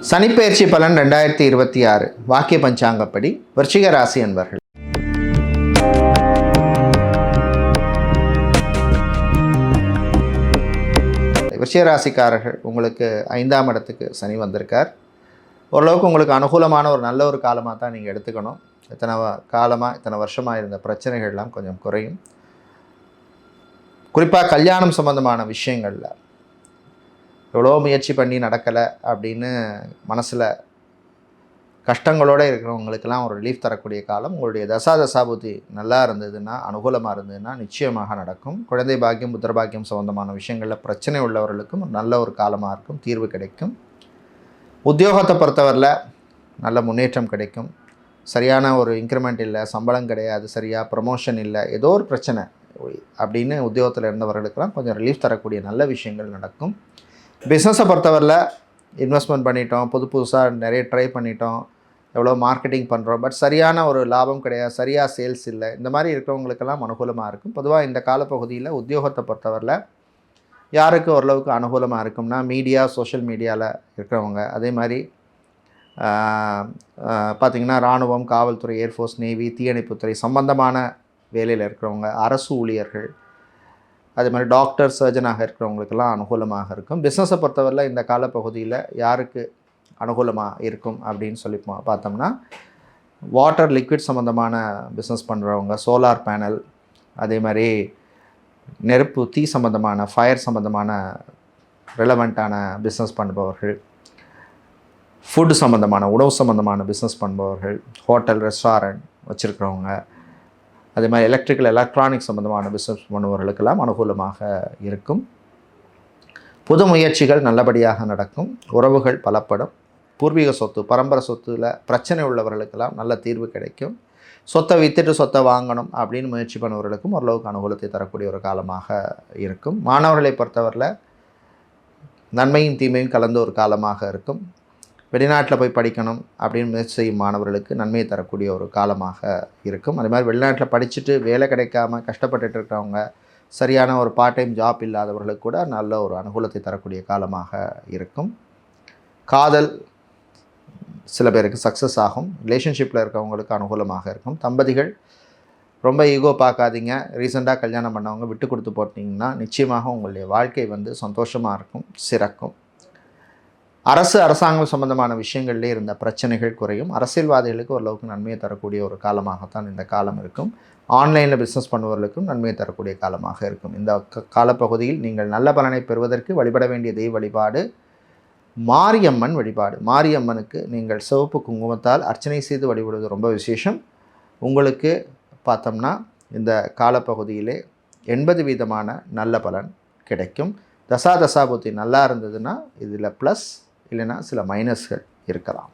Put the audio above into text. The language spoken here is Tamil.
சனிப்பெயர்ச்சி பலன் 2026 வாக்கிய பஞ்சாங்கப்படி விருச்சிக ராசி அன்பர்கள். விருச்சிக ராசிக்காரர்கள், உங்களுக்கு 5ஆம் இடத்துக்கு சனி வந்திருக்கார். ஓரளவுக்கு உங்களுக்கு அனுகூலமான ஒரு நல்ல ஒரு காலமாக தான் நீங்கள் எடுத்துக்கணும். இத்தனை வருஷமாக இருந்த பிரச்சனைகள்லாம் கொஞ்சம் குறையும். குறிப்பாக கல்யாணம் சம்பந்தமான விஷயங்களில் எவ்வளோ முயற்சி பண்ணி நடக்கலை அப்படின்னு மனசில் கஷ்டங்களோடு இருக்கிறவங்களுக்கெல்லாம் ஒரு ரிலீஃப் தரக்கூடிய காலம். உங்களுடைய தசாபுத்தி நல்லா இருந்ததுன்னா, அனுகூலமாக இருந்ததுன்னா நிச்சயமாக நடக்கும். குழந்தை பாக்கியம், புத்திர பாக்கியம் சம்பந்தமான விஷயங்களில் பிரச்சனை உள்ளவர்களுக்கும் நல்ல ஒரு காலமாக இருக்கும், தீர்வு கிடைக்கும். உத்தியோகத்தை பொறுத்தவரையில் நல்ல முன்னேற்றம் கிடைக்கும். சரியான ஒரு இன்க்ரிமெண்ட் இல்லை, சம்பளம் கிடையாது, சரியாக ப்ரமோஷன் இல்லை, ஏதோ ஒரு பிரச்சனை அப்படின்னு உத்தியோகத்தில் இருந்தவர்களுக்கெல்லாம் கொஞ்சம் ரிலீஃப் தரக்கூடிய நல்ல விஷயங்கள் நடக்கும். பிஸ்னஸை பொறுத்தவரையில் இன்வெஸ்ட்மெண்ட் பண்ணிட்டோம், புதுசாக நிறைய ட்ரை பண்ணிட்டோம், எவ்வளோ மார்க்கெட்டிங் பண்ணுறோம், பட் சரியான ஒரு லாபம் கிடையாது, சரியாக சேல்ஸ் இல்லை, இந்த மாதிரி இருக்கிறவங்களுக்கெல்லாம் அனுகூலமாக இருக்கும். பொதுவாக இந்த காலப்பகுதியில் உத்தியோகத்தை பொறுத்தவரையில் யாருக்கு ஓரளவுக்கு அனுகூலமாக இருக்கும்னா, மீடியா, சோஷியல் மீடியாவில் இருக்கிறவங்க, அதே மாதிரி பார்த்திங்கன்னா இராணுவம், காவல்துறை, ஏர்ஃபோர்ஸ், நேவி, தீயணைப்புத்துறை சம்பந்தமான வேலையில் இருக்கிறவங்க, அரசு ஊழியர்கள், அதே மாதிரி டாக்டர், சர்ஜனாக இருக்கிறவங்களுக்கெல்லாம் அனுகூலமாக இருக்கும். பிஸ்னஸை பொறுத்தவரையில் இந்த காலப்பகுதியில் யாருக்கு அனுகூலமாக இருக்கும் அப்படின்னு சொல்லி பார்த்தோம்னா, வாட்டர் லிக்விட் சம்மந்தமான பிஸ்னஸ் பண்ணுறவங்க, சோலார் பேனல், அதே மாதிரி நெருப்பு, தீ சம்மந்தமான, ஃபயர் சம்மந்தமான ரெலவெண்ட்டான பிஸ்னஸ் பண்ணுபவர்கள், ஃபுட்டு சம்மந்தமான, உணவு சம்மந்தமான பிஸ்னஸ் பண்ணுபவர்கள், ஹோட்டல், ரெஸ்டாரண்ட் வச்சுருக்கிறவங்க, அதே மாதிரி எலக்ட்ரானிக்ஸ் சம்மந்தமான பிஸ்னஸ் பண்ணுபவர்களுக்கெல்லாம் அனுகூலமாக இருக்கும். புது முயற்சிகள் நல்லபடியாக நடக்கும். உறவுகள் பலப்படும். பூர்வீக சொத்து, பரம்பரை சொத்தில் பிரச்சனை உள்ளவர்களுக்கெல்லாம் நல்ல தீர்வு கிடைக்கும். சொத்தை விற்றுட்டு சொத்தை வாங்கணும் அப்படின்னு முயற்சி பண்ணுவவர்களுக்கும் ஓரளவுக்கு அனுகூலத்தை தரக்கூடிய ஒரு காலமாக இருக்கும். மாணவர்களை பொறுத்தவரையில் நன்மையும் தீமையும் கலந்த ஒரு காலமாக இருக்கும். வெளிநாட்டில் போய் படிக்கணும் அப்படின்னு முயற்சி செய்யும் மாணவர்களுக்கு நன்மையை தரக்கூடிய ஒரு காலமாக இருக்கும். அதே மாதிரி வெளிநாட்டில் படிச்சுட்டு வேலை கிடைக்காம கஷ்டப்பட்டுட்டு இருக்கிறவங்க, சரியான ஒரு பார்ட் டைம் ஜாப் இல்லாதவர்களுக்கு கூட நல்ல ஒரு அனுகூலத்தை தரக்கூடிய காலமாக இருக்கும். காதல் சில பேருக்கு சக்ஸஸ் ஆகும். ரிலேஷன்ஷிப்பில் இருக்கவங்களுக்கு அனுகூலமாக இருக்கும். தம்பதிகள் ரொம்ப ஈகோ பார்க்காதீங்க. ரீசெண்டாக கல்யாணம் பண்ணவங்க விட்டு கொடுத்து போட்டிங்கன்னா நிச்சயமாக உங்களுடைய வாழ்க்கை சந்தோஷமாக இருக்கும், சிறக்கும். அரசாங்கம் சம்பந்தமான விஷயங்கள்லேயே இருந்த பிரச்சனைகள் குறையும். அரசியல்வாதிகளுக்கு ஓரளவுக்கு நன்மையை தரக்கூடிய ஒரு காலமாகத்தான் இந்த காலம் இருக்கும். ஆன்லைனில் பிஸ்னஸ் பண்ணுவவர்களுக்கும் நன்மையை தரக்கூடிய காலமாக இருக்கும். இந்த காலப்பகுதியில் நீங்கள் நல்ல பலனை பெறுவதற்கு வழிபட வேண்டிய தெய்வ வழிபாடு மாரியம்மன் வழிபாடு. மாரியம்மனுக்கு நீங்கள் சிவப்பு குங்குமத்தால் அர்ச்சனை செய்து வழிபடுவது ரொம்ப விசேஷம். உங்களுக்கு பார்த்தோம்னா இந்த காலப்பகுதியிலே 80% நல்ல பலன் கிடைக்கும். தசாபுத்தி நல்லா இருந்ததுன்னா இதில் ப்ளஸ், இல்லைன்னா சில மைனஸ்கள் இருக்கலாம்.